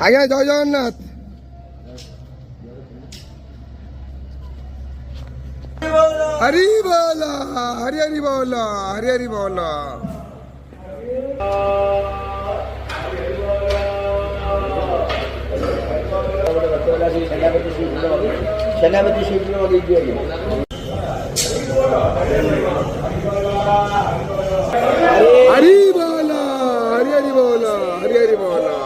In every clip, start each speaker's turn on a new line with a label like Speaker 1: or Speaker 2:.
Speaker 1: ଆଜ୍ଞା ଜୟ ଜଗନ୍ନାଥ। हरि बोला हरि हरि बोला हरि हरि बोला।
Speaker 2: सेनापति सीट में
Speaker 1: हरि बोला हरि हरि बोला हरि हरि बोला।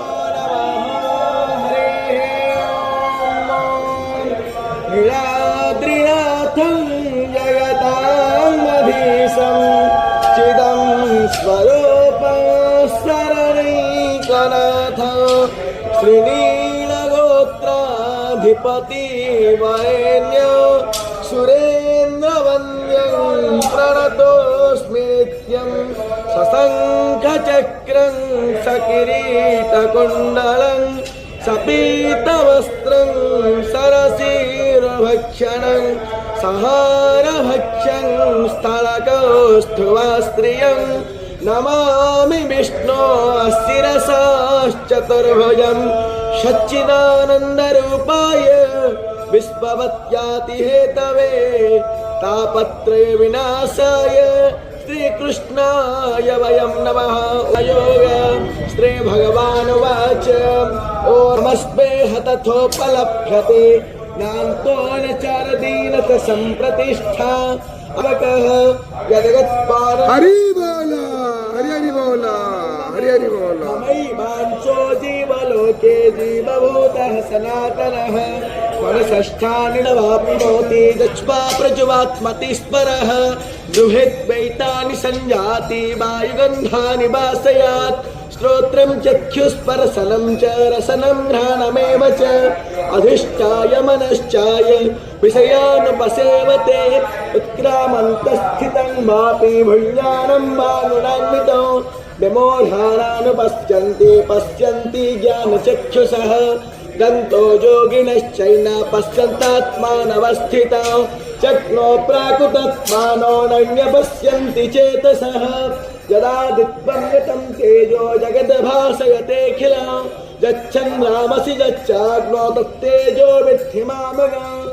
Speaker 2: नीलाद्रिनाथं जगतामधीशं चिदं स्वरूपं शरणैकनाथ श्रीनीलगोत्राधिपति वरेण्य सुरेन्द्रवन्द्यं प्रणतोऽस्मि नित्यं सशङ्खचक्रं सकिरीटकुण्डलं सपीतवस्त्रं सरसीरभक्षणं सहारभक्षं स्थलकौस्तुवास्त्रियं नमामि विष्णो शिरसाश्चतुर्भुजं सच्चिदानन्दरूपाय विश्ववत्यातिहेतवे तापत्रय विनाशाय श्रीकृष्णाय वयं नमः। योग श्री भगवान् उवाच ओमस्मे हतथोपलभ्यते नान्तो न चारदीनत सम्प्रतिष्ठा अवकः यद्गत्पार
Speaker 1: हरि बोला हरि हरि बोला हरि हरि बोला।
Speaker 2: मयैवांशो जीवलोके जीवभूतः सनातनः मनषष्ठानि नवाप्नोति गच्वा प्रजुवात्मति स्मरः गृहेद्वैतानि संजाति वायुगन्धानि वासयात् श्रोत्रं चक्षुस्पर्शनं च रसनं घ्राणमेव च अधिष्ठाय मनश्चाय विषयानुपसेवते उत्क्रामन्तस्थितं वापि भुञ्जानं वा गुणान्वितो विमोहानानुपश्यन्ति पश्यन्ति ज्ञानचक्षुषः गन्तो योगिनश्चैन पश्यन्तात्मानवस्थितौ चक्नो प्राकृतत्मानो नन्यपश्यन्ति चेतसः यदा दिग्भ्रमयतं तेजो जगद्भासयतेऽखिलं यच्छन् रामसि यच्चाग्नो तत्तेजो विद्धि मामगम्।